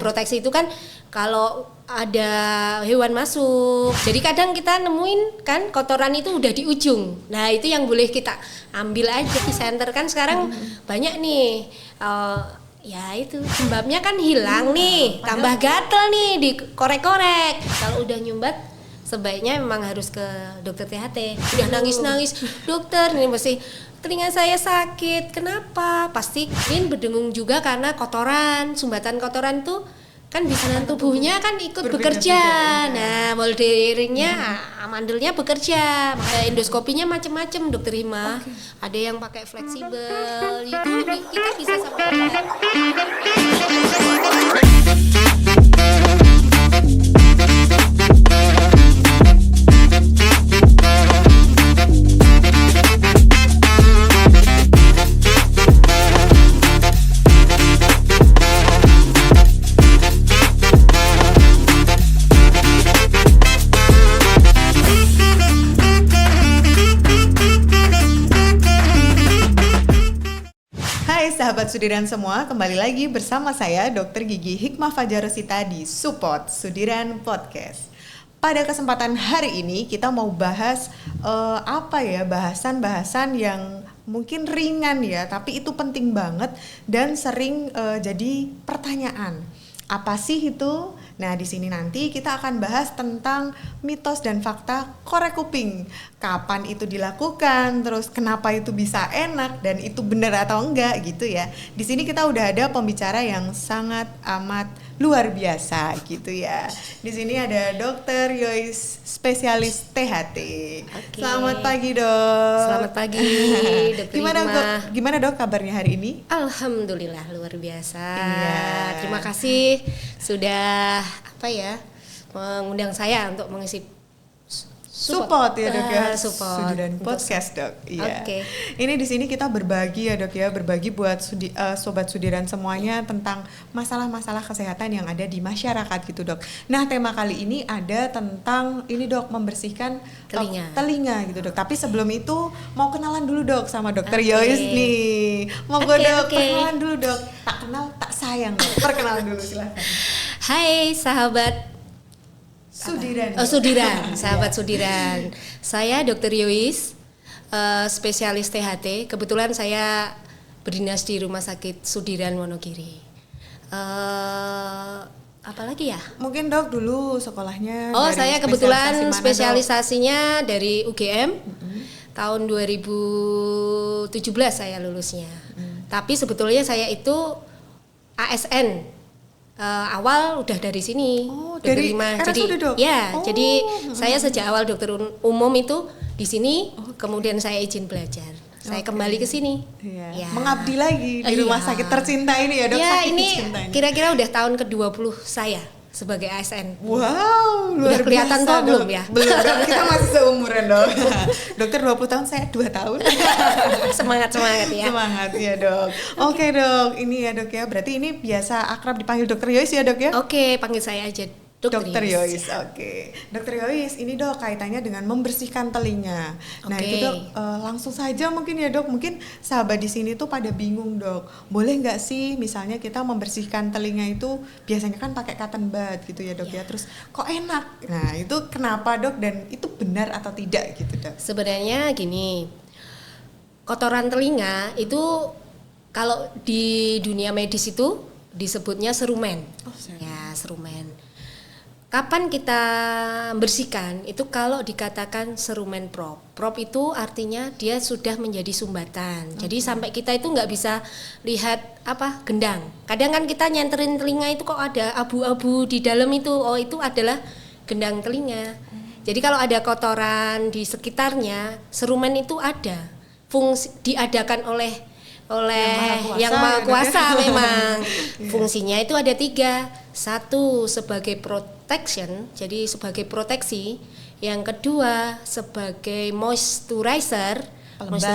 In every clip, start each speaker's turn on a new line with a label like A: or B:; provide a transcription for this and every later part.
A: Proteksi itu kan kalau ada hewan masuk. Jadi kadang kita nemuin kan kotoran itu udah di ujung. Nah itu yang boleh kita ambil aja. Di center kan sekarang banyak nih. Ya itu sembabnya kan hilang nih, tambah gatel nih dikorek-korek. Kalau udah nyumbat sebaiknya memang harus ke dokter THT. Udah nangis-nangis, dokter ini mesti telinga saya sakit. Kenapa? Pasti ini berdengung juga karena kotoran, sumbatan kotoran tuh kan bisa tubuhnya kan ikut bekerja. Nah, moldingnya, amandelnya bekerja. Endoskopinya macam-macam, Dokter Hima. Ada yang pakai fleksibel. Itu kita bisa sampai.
B: Sahabat Sudiran semua, kembali lagi bersama saya Dr. Gigi Hikmah Fajarosita di Support Sudiran Podcast. Pada kesempatan hari ini kita mau bahas bahasan-bahasan yang mungkin ringan ya, tapi itu penting banget dan sering jadi pertanyaan. Apa sih itu? Nah, di sini nanti kita akan bahas tentang mitos dan fakta korek kuping. Kapan itu dilakukan, terus kenapa itu bisa enak dan itu benar atau enggak gitu ya. Di sini kita udah ada pembicara yang sangat amat luar biasa gitu ya. Di sini ada Dr. Yois, spesialis THT.
A: Okay.
B: Selamat pagi, Dok.
A: Selamat pagi, Dr.
B: Gimana, Dok, kabarnya hari ini?
A: Alhamdulillah luar biasa.
B: Iya.
A: Terima kasih sudah mengundang saya untuk mengisi
B: support ya, Dok ya.
A: Support
B: Sudiran Podcast, Dok. Iya.
A: Okay.
B: Ini di sini kita berbagi ya, Dok ya, berbagi buat sobat Sudiran semuanya tentang masalah-masalah kesehatan yang ada di masyarakat gitu, Dok. Nah, tema kali ini ada tentang ini, Dok, membersihkan telinga gitu, Dok. Tapi sebelum itu mau kenalan dulu, Dok, sama Dokter Yois nih. Monggo, Dok, perkenalan dulu, Dok. Tak kenal tak sayang, Dok. Perkenalan dulu silakan.
A: Hai sahabat
B: Sudiran.
A: Sudiran, sahabat Sudiran. Saya Dr. Yois, spesialis THT. Kebetulan saya berdinas di Rumah Sakit Sudiran Wonogiri. Apalagi ya?
B: Mungkin, Dok, dulu sekolahnya.
A: Saya kebetulan spesialisasinya dari UGM. Tahun 2017 saya lulusnya. Tapi sebetulnya saya itu ASN. Awal udah dari sini,
B: dari
A: Hima.
B: Jadi Dok?
A: Jadi saya sejak awal dokter umum itu di sini, kemudian saya izin belajar. Saya kembali ke sini.
B: Ya. Mengabdi lagi di rumah sakit tercinta ini ya, Dok.
A: Ya, ini kira-kira udah tahun ke-20 saya sebagai ASN.
B: Wow, luar
A: udah kelihatan
B: biasa,
A: toh belum ya?
B: Belum, Dok. Kita masih seumuran, Dok. Dokter 20 tahun, saya 2 tahun.
A: Semangat ya.
B: Semangat ya, Dok. Oke, Dok. Ini ya, Dok ya. Berarti ini biasa akrab dipanggil Dokter Yois ya, Dok ya?
A: Oke, panggil saya aja
B: Dokter Yois. Oke. Dokter Yois, ini, Dok, kaitannya dengan membersihkan telinga. Nah, itu, Dok, langsung saja mungkin ya, Dok. Mungkin sahabat di sini tuh pada bingung, Dok. Boleh nggak sih misalnya kita membersihkan telinga itu biasanya kan pakai cotton bud gitu ya, Dok ya. Terus kok enak? Nah, itu kenapa, Dok? Dan itu benar atau tidak gitu, Dok?
A: Sebenarnya gini. Kotoran telinga itu kalau di dunia medis itu disebutnya serumen. Ya, serumen. Kapan kita bersihkan? Itu kalau dikatakan serumen prop. Prop itu artinya dia sudah menjadi sumbatan. Jadi sampai kita itu nggak bisa lihat gendang. Kadang kan kita nyenterin telinga itu kok ada abu-abu di dalam itu. Oh, itu adalah gendang telinga. Jadi kalau ada kotoran di sekitarnya, serumen itu ada. Fungsi diadakan oleh yang maha kuasa memang. Fungsinya itu ada 3. 1 sebagai protection, jadi sebagai proteksi. Yang kedua sebagai moisturizer,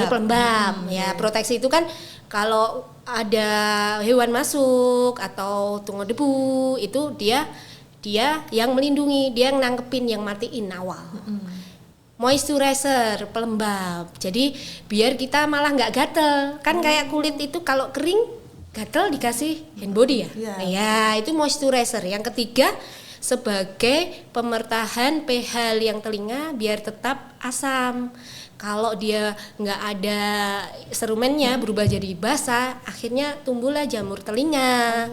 A: pelembab. Ya, proteksi itu kan kalau ada hewan masuk atau tunggu debu itu dia yang melindungi, dia yang nangkepin, yang matiin awal. Moisturizer, pelembab. Jadi biar kita malah nggak gatel. Kan kayak kulit itu kalau kering gatel dikasih hand body ya.
B: Iya.
A: Ya, itu moisturizer. Yang ketiga sebagai pemertahan pH liang telinga biar tetap asam. Kalau dia nggak ada serumennya berubah jadi basah, akhirnya tumbuhlah jamur telinga.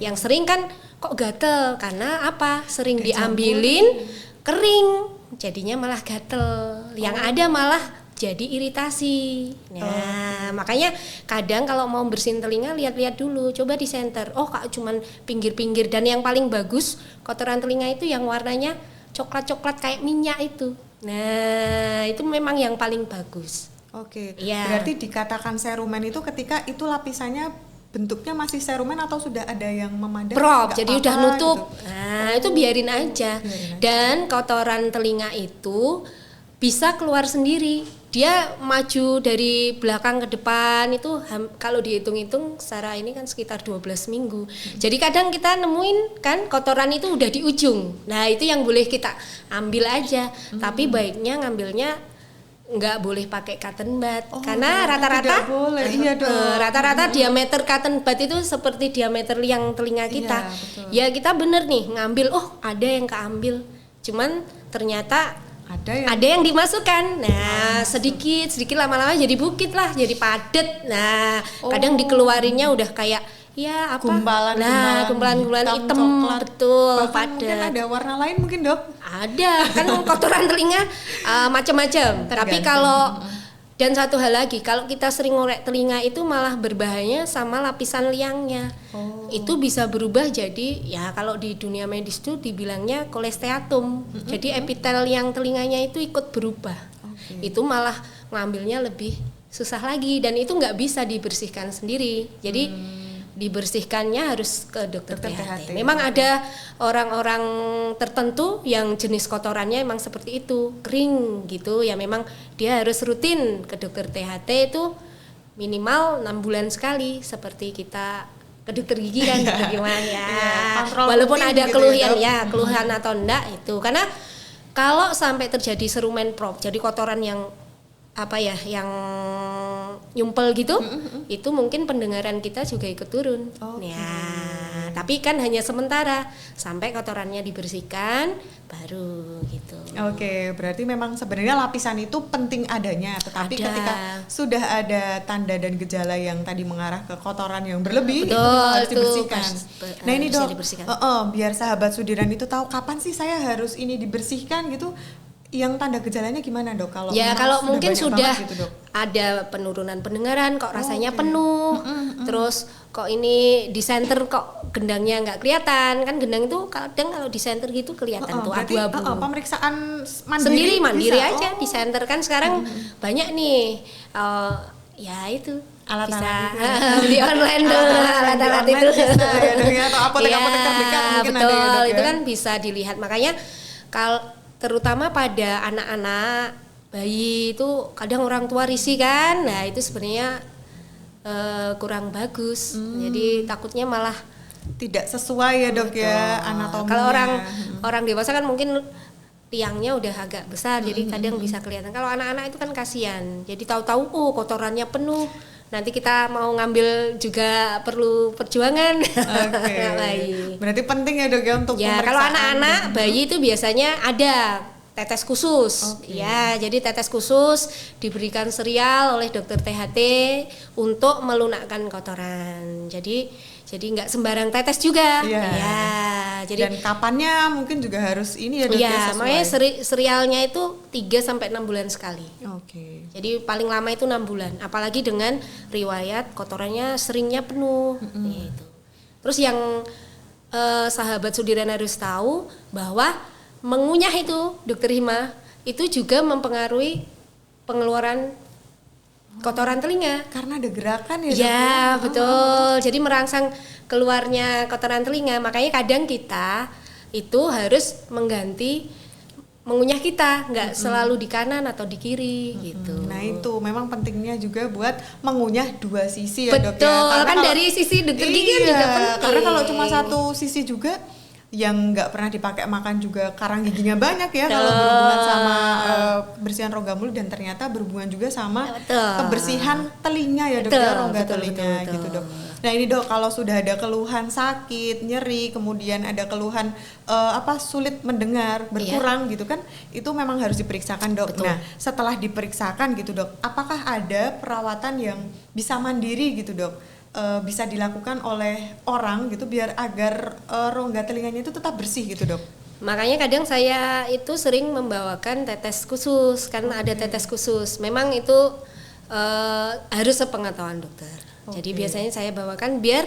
A: Yang sering kan kok gatel karena apa? Sering diambilin kering, jadinya malah gatel. Yang ada malah jadi iritasi. Nah, makanya kadang kalau mau bersihin telinga lihat-lihat dulu, coba di center. Oh, kak cuman pinggir-pinggir, dan yang paling bagus kotoran telinga itu yang warnanya coklat-coklat kayak minyak itu. Nah, itu memang yang paling bagus.
B: Oke.
A: Iya.
B: Berarti dikatakan serumen itu ketika itu lapisannya bentuknya masih serumen atau sudah ada yang memadai?
A: Prop,
B: Nggak
A: jadi
B: apa-apa
A: udah nutup.
B: gitu.
A: Nah, itu biarin aja. Dan kotoran telinga itu bisa keluar sendiri. Dia maju dari belakang ke depan itu kalau dihitung-hitung secara ini kan sekitar 12 minggu. Jadi kadang kita nemuin kan kotoran itu udah di ujung. Nah, itu yang boleh kita ambil aja. Tapi baiknya ngambilnya nggak boleh pakai cotton bud karena rata-rata
B: tidak boleh. Iya dong.
A: rata-rata diameter cotton bud itu seperti diameter liang telinga kita.
B: Iya,
A: Ya kita bener nih ngambil, oh ada yang keambil, cuman ternyata ada yang dimasukkan. Nah, sedikit lama-lama jadi bukit lah, jadi padet. Nah, kadang dikeluarinnya udah kayak ya apa? Gumpalan-gumpalan hitam,
B: coklat.
A: betul,
B: Bahkan
A: padet.
B: mungkin ada warna lain mungkin, Dok?
A: Ada, kan kotoran telinga macam-macam. Tapi kalau dan satu hal lagi, kalau kita sering ngorek telinga itu malah berbahaya sama lapisan liangnya. Itu bisa berubah jadi ya kalau di dunia medis itu dibilangnya kolesteatum. Jadi epitel liang telinganya itu ikut berubah. Itu malah ngambilnya lebih susah lagi dan itu nggak bisa dibersihkan sendiri. Jadi dibersihkannya harus ke dokter THT. Memang ada orang-orang tertentu yang jenis kotorannya emang seperti itu, kering gitu ya, memang dia harus rutin ke dokter THT itu minimal 6 bulan sekali, seperti kita ke dokter gigi kan gimana ya. Walaupun ada keluhan ya, keluhan atau enggak itu. Karena kalau sampai terjadi serumen prop, jadi kotoran yang apa ya, yang nyumpel gitu, itu mungkin pendengaran kita juga ikut turun. Ya, tapi kan hanya sementara sampai kotorannya dibersihkan baru gitu.
B: Oke, berarti memang sebenarnya lapisan itu penting adanya, tetapi ketika sudah ada tanda dan gejala yang tadi mengarah ke kotoran yang berlebih, itu harus dibersihkan. Nah ini Dok, biar sahabat Sudiran itu tahu kapan sih saya harus ini dibersihkan gitu. Yang tanda gejalanya gimana, Dok? Kalau
A: kalau mungkin sudah
B: gitu, Dok,
A: ada penurunan pendengaran, kok rasanya penuh, terus kok ini di center kok gendangnya nggak kelihatan, kan gendang itu kadang kalau di center gitu kelihatan tuh abu-abu.
B: Pemeriksaan
A: mandiri
B: bisa?
A: aja di center kan sekarang banyak nih, ya itu
B: alat-alat
A: beli online tuh, alat-alat itu
B: atau apotek-apotek terdekat mungkin
A: betul,
B: ada ya, Dok,
A: itu kan bisa dilihat. Makanya kalau terutama pada anak-anak bayi itu kadang orang tua risih kan, nah itu sebenarnya kurang bagus. Jadi takutnya malah
B: tidak sesuai ya, Dok, ya anatominya.
A: Kalau orang dewasa kan mungkin tiangnya udah agak besar, jadi kadang bisa kelihatan. Kalau anak-anak itu kan kasihan, jadi tahu-tahu kotorannya penuh, nanti kita mau ngambil juga perlu perjuangan.
B: Berarti penting ya, Dok, ya untuk pemeriksaan.
A: Kalau anak-anak bayi itu biasanya ada tetes khusus. Ya, jadi tetes khusus diberikan serial oleh dokter THT untuk melunakkan kotoran. Jadi nggak sembarang tetes juga. Jadi
B: dan kapannya mungkin juga harus ini ya, Dok,
A: ya, makanya serialnya itu 3-6 bulan sekali. Jadi paling lama itu 6 bulan, apalagi dengan riwayat kotorannya seringnya penuh gitu. Terus yang sahabat Sudiran harus tahu bahwa mengunyah itu, Dokter Hima, itu juga mempengaruhi pengeluaran kotoran telinga.
B: Karena ada gerakan ya, Dok?
A: Ya, betul. Jadi merangsang keluarnya kotoran telinga. Makanya kadang kita itu harus mengganti mengunyah kita, nggak selalu di kanan atau di kiri gitu.
B: Nah itu memang pentingnya juga buat mengunyah dua sisi ya, Dok, ya.
A: Betul, kan dari sisi dokter gigi juga penting.
B: Karena kalau cuma satu sisi juga yang nggak pernah dipakai makan juga karang giginya banyak ya kalau berhubungan sama bersihan rongga mulut, dan ternyata berhubungan juga sama kebersihan telinga ya dok, ya rongga telinga gitu dok. Nah ini dok, kalau sudah ada keluhan sakit, nyeri, kemudian ada keluhan sulit mendengar, berkurang gitu kan, itu memang harus diperiksakan dok. Betul. Nah setelah diperiksakan gitu dok, apakah ada perawatan yang bisa mandiri gitu dok? Bisa dilakukan oleh orang gitu biar agar rongga telinganya itu tetap bersih gitu dok.
A: Makanya kadang saya itu sering membawakan tetes khusus, karena ada tetes khusus. Memang itu harus sepengetahuan dokter. Jadi biasanya saya bawakan biar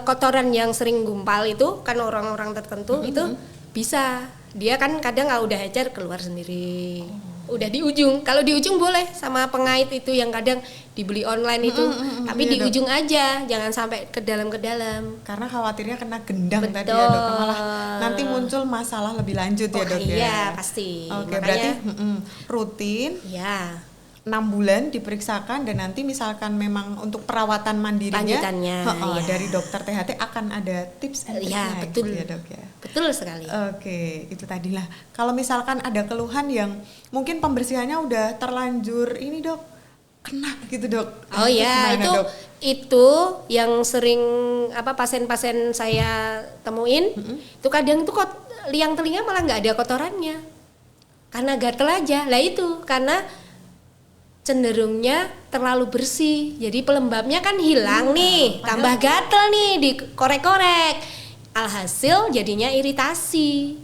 A: kotoran yang sering gumpal itu kan orang-orang tertentu itu bisa, dia kan kadang kalau udah ecer keluar sendiri. Udah di ujung, kalau di ujung boleh sama pengait itu yang kadang dibeli online itu, tapi di ujung aja, jangan sampai ke dalam
B: karena khawatirnya kena gendang. Betul. Tadi ya dok, malah nanti muncul masalah lebih lanjut ya dok.
A: Iya pasti.
B: Oke, berarti rutin 6 bulan diperiksakan, dan nanti misalkan memang untuk perawatan mandirinya dari dokter THT akan ada tips and triknya
A: betul.
B: Gitu ya dok ya.
A: Betul sekali.
B: Oke, itu tadilah. Kalau misalkan ada keluhan yang mungkin pembersihannya udah terlanjur ini dok, kena gitu dok.
A: Oh ya, itu yang sering pasien-pasien saya temuin, itu kadang itu liang telinga malah nggak ada kotorannya, karena gatel aja. Lah itu karena cenderungnya terlalu bersih, jadi pelembabnya kan hilang nih, tambah gatel nih, dikorek-korek, alhasil jadinya iritasi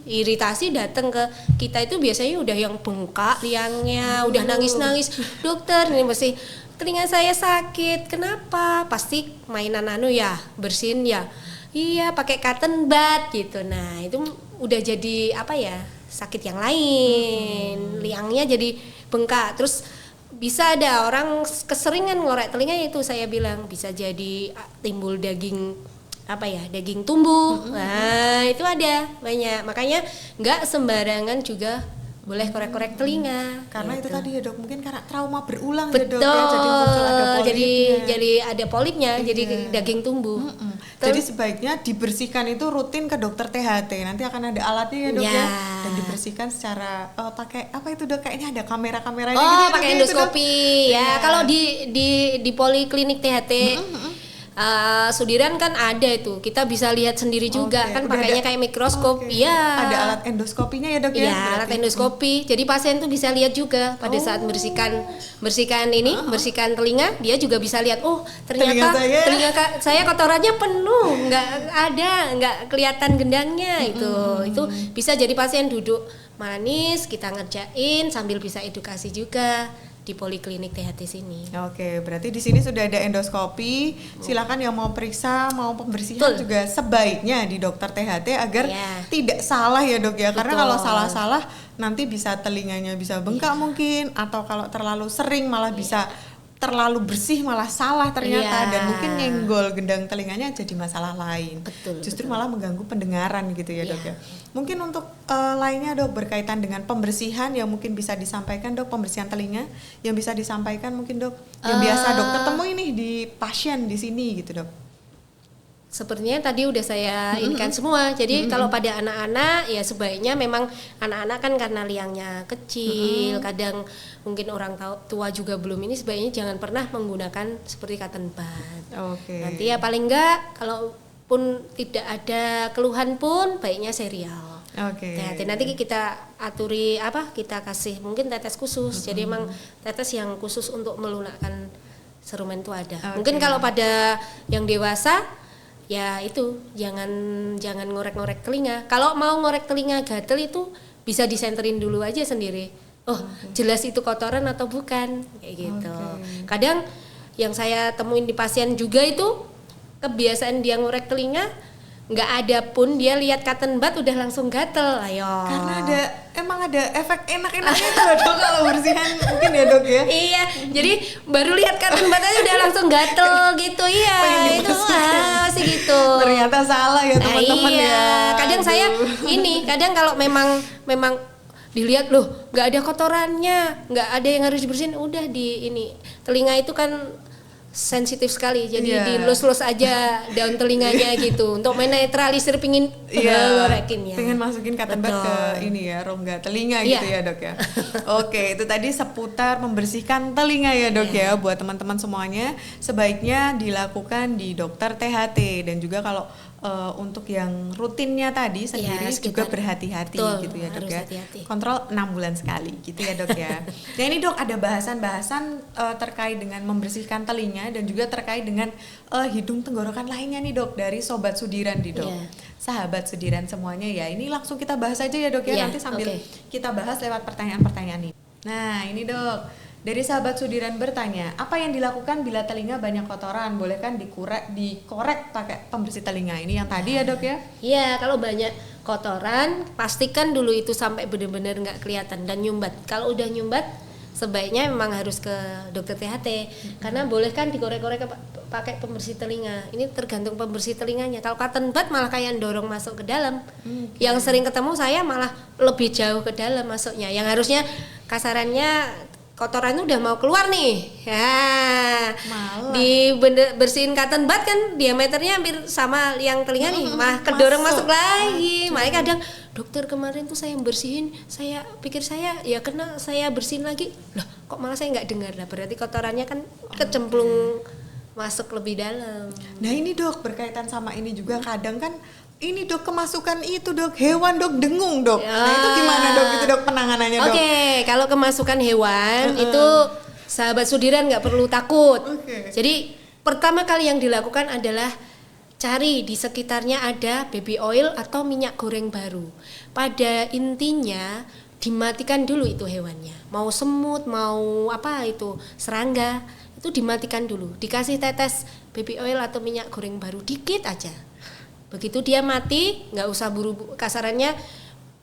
A: datang ke kita itu biasanya udah yang bengkak liangnya, udah nangis-nangis, dokter ini mesti telinga saya sakit, kenapa? Pasti mainan bersihin ya, iya pakai cotton bud gitu. Nah itu udah jadi sakit yang lain, liangnya jadi bengkak. Terus bisa ada orang keseringan ngorek telinga, itu saya bilang bisa jadi timbul daging daging tumbuh. Nah itu ada banyak, makanya nggak sembarangan juga boleh korek-korek telinga
B: karena
A: gitu.
B: Itu tadi ya dok, mungkin karena trauma berulang.
A: Betul.
B: Ya dok ya, jadi muncul ada polipnya.
A: jadi ada polipnya, jadi daging tumbuh.
B: Jadi sebaiknya dibersihkan itu rutin ke dokter THT, nanti akan ada alatnya ya dok ya, dan dibersihkan secara pakai itu dok, kayaknya ada kamera-kameranya gitu.
A: Pakai endoskopi ya. Kalau di poliklinik THT Sudiran kan ada itu, kita bisa lihat sendiri juga kan, pakainya kayak mikroskop. Iya.
B: Ada alat endoskopinya ya dok ya.
A: Iya, alat endoskopi. Jadi pasien tuh bisa lihat juga pada saat bersihkan telinga, dia juga bisa lihat, ternyata telinga saya kotorannya penuh, nggak kelihatan gendangnya. Itu bisa jadi pasien duduk manis, kita ngerjain sambil bisa edukasi juga di poliklinik THT sini.
B: Oke, berarti di sini sudah ada endoskopi. Silakan yang mau periksa, mau pembersihan juga sebaiknya di dokter THT agar tidak salah ya dok ya. Karena kalau salah-salah nanti bisa telinganya bisa bengkak mungkin, atau kalau terlalu sering malah bisa terlalu bersih malah salah ternyata, dan mungkin nyenggol gendang telinganya jadi masalah lain. Justru malah mengganggu pendengaran gitu ya dok ya. Mungkin untuk lainnya dok, berkaitan dengan pembersihan yang mungkin bisa disampaikan dok, pembersihan telinga yang bisa disampaikan mungkin dok, yang biasa dokter temui nih di pasien di sini gitu dok.
A: Sepertinya tadi udah saya inikan semua. Jadi kalau pada anak-anak ya sebaiknya memang anak-anak kan karena liangnya kecil, kadang mungkin orang tua juga belum ini, sebaiknya jangan pernah menggunakan seperti cotton bud. Nanti ya paling enggak kalaupun tidak ada keluhan pun baiknya serial. Nanti kita aturi kita kasih mungkin tetes khusus. Jadi emang tetes yang khusus untuk melunakkan serumen itu ada. Mungkin kalau pada yang dewasa ya itu jangan ngorek-ngorek telinga. Kalau mau ngorek telinga gatel itu bisa disenterin dulu aja sendiri. Jelas itu kotoran atau bukan, kayak gitu. Kadang yang saya temuin di pasien juga itu kebiasaan dia ngorek telinga, nggak ada pun dia lihat cotton bud udah langsung gatel. Ayo.
B: Karena emang ada efek enak-enaknya tuh dok kalau bersihan mungkin ya dok ya.
A: Iya, jadi baru lihat cotton bud aja udah langsung gatel gitu. Iya, itu masih gitu.
B: Ternyata salah ya teman-teman ya.
A: Kadang saya kadang kalau memang dilihat loh nggak ada kotorannya, nggak ada yang harus dibersihin, udah telinga itu kan sensitif sekali, jadi
B: Iya.
A: dilus-lus aja daun telinganya gitu untuk menetralisir pingin ngorekin ya.
B: Pengen masukin cotton bud ke
A: Betul.
B: ini ya, rongga telinga
A: Iya.
B: gitu ya dok ya. Oke, itu tadi seputar membersihkan telinga ya dok ya. Buat teman-teman semuanya sebaiknya dilakukan di dokter THT, dan juga kalau untuk yang rutinnya tadi sendiri juga
A: sekitar-
B: berhati-hati
A: Betul,
B: gitu ya dok
A: harus
B: ya.
A: hati-hati.
B: Kontrol 6 bulan sekali gitu ya dok ya. Nah ini dok ada bahasan-bahasan terkait dengan membersihkan telinga dan juga terkait dengan hidung tenggorokan lainnya nih dok, dari Sobat Sudiran nih dok.
A: Iya.
B: Sahabat Sudiran semuanya ya, ini langsung kita bahas aja ya dok ya,
A: Iya,
B: nanti sambil
A: oke.
B: kita bahas lewat pertanyaan-pertanyaan nih. Nah ini dok, dari sahabat Sudiran bertanya, apa yang dilakukan bila telinga banyak kotoran? Boleh kan dikorek pakai pembersih telinga? Ini yang tadi ya dok ya?
A: Iya, kalau banyak kotoran pastikan dulu itu sampai benar-benar nggak kelihatan dan nyumbat. Kalau udah nyumbat sebaiknya memang harus ke dokter THT, karena boleh kan dikorek-korek pakai pembersih telinga. Ini tergantung pembersih telinganya. Kalau cotton bud malah kayak dorong masuk ke dalam. Yang sering ketemu saya malah lebih jauh ke dalam masuknya. Yang harusnya kasarannya kotoran itu udah mau keluar nih. Ya.
B: Malah.
A: Bersihin cotton bud kan diameternya hampir sama yang telinga nih, mah kedorong masuk lagi. Makanya kadang dokter kemarin tuh saya bersihin, saya pikir saya ya kena saya bersihin lagi. Loh, kok malah saya nggak dengar. Lah berarti kotorannya kan kecemplung masuk lebih dalam.
B: Nah ini dok, berkaitan sama ini juga kadang kan ini dok kemasukan itu dok, hewan dok dengung dok.
A: Ya.
B: Nah itu gimana dok, itu dok penanganannya dok?
A: Oke, kalau kemasukan hewan itu sahabat Sudiran nggak perlu takut.
B: Oke.
A: Jadi pertama kali yang dilakukan adalah cari di sekitarnya ada baby oil atau minyak goreng baru. Pada intinya dimatikan dulu itu hewannya. Mau semut, mau apa itu serangga, itu dimatikan dulu. Dikasih tetes baby oil atau minyak goreng baru dikit aja. Begitu dia mati, nggak usah buru kasarannya.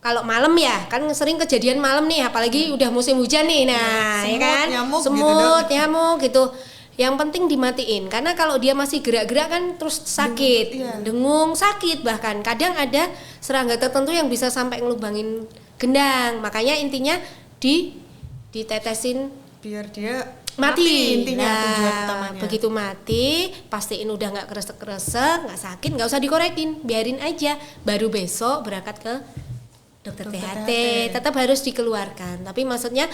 A: Kalau malam ya, kan sering kejadian malam nih, apalagi udah musim hujan nih. Nah, ya
B: semut,
A: kan,
B: nyamuk gitu,
A: semut,
B: Dok.
A: nyamuk gitu. Yang penting dimatiin, karena kalau dia masih gerak-gerak kan terus sakit,
B: Iya.
A: dengung, sakit bahkan. Kadang ada serangga tertentu yang bisa sampai ngelubangin gendang. Makanya intinya ditetesin
B: Biar dia
A: mati.
B: intinya tujuan utamanya.
A: Begitu mati, pastiin udah nggak kresek-kresek, nggak sakit, nggak usah dikorekin, biarin aja. Baru besok berangkat ke dokter
B: Dokter
A: THT.
B: THT.
A: Tetap harus dikeluarkan. Tapi maksudnya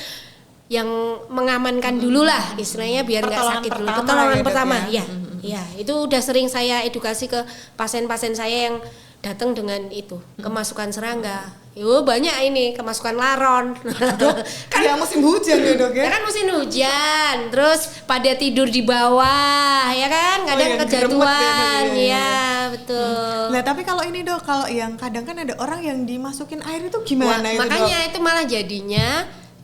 A: yang mengamankan dulu lah, istilahnya biar nggak
B: Pertolongan
A: sakit dulu.
B: pertama
A: Pertolongan
B: ya, Dok,
A: pertama,
B: ya?
A: ya. Ya, itu udah sering saya edukasi ke pasien-pasien saya yang datang dengan itu kemasukan serangga. Yo banyak ini kemasukan laron.
B: Kan ya musim hujan ya dok
A: Ya
B: ya.
A: kan musim hujan, terus pada tidur di bawah, ya kan, kadang
B: yang
A: kejatuhan,
B: geremet ya,
A: ya betul.
B: Nah tapi kalau ini dok, kalau yang kadang kan ada orang yang dimasukin air itu gimana
A: Wah,
B: itu
A: makanya
B: dok?
A: itu malah jadinya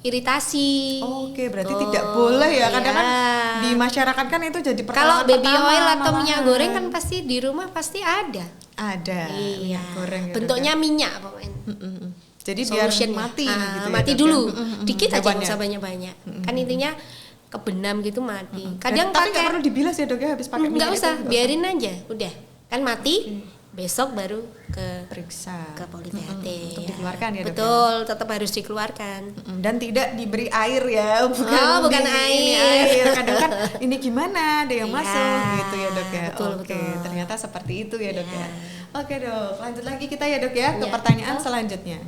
A: iritasi.
B: Oke, berarti
A: Tuh,
B: tidak boleh ya. Kadang kan
A: ya.
B: di masyarakat kan itu jadi
A: Kalau
B: pertolongan
A: baby
B: pertama
A: oil atau
B: malahan.
A: minyak goreng kan pasti di rumah pasti ada.
B: ada.
A: Iya.
B: Minyak goreng ya, Dok,
A: Bentuknya
B: ya?
A: minyak pokoknya.
B: Jadi biar
A: Solution
B: mati
A: ya.
B: gitu ya,
A: Mati
B: Dok,
A: dulu,
B: ya?
A: dikit aja nggak
B: Hewannya.
A: usah banyak-banyak. Kan intinya kebenam gitu mati.
B: Dan-
A: Kadang
B: tapi nggak
A: pakai
B: perlu dibilas ya dok ya, habis pakai
A: nggak
B: minyak
A: usah,
B: itu, nggak
A: biarin aja, udah kan mati. Besok baru ke
B: periksa
A: poli THT.
B: untuk
A: ya.
B: dikeluarkan ya dok ya?
A: Betul, tetap harus dikeluarkan.
B: Dan tidak diberi air ya,
A: bukan
B: ini
A: air.
B: Kadang kan ini gimana ada yang
A: Iya,
B: masuk gitu ya dok ya.
A: betul,
B: Oke,
A: betul.
B: ternyata seperti itu ya dok
A: Iya.
B: ya. Oke dok, lanjut lagi kita ya dok ya ke
A: Iya.
B: pertanyaan selanjutnya.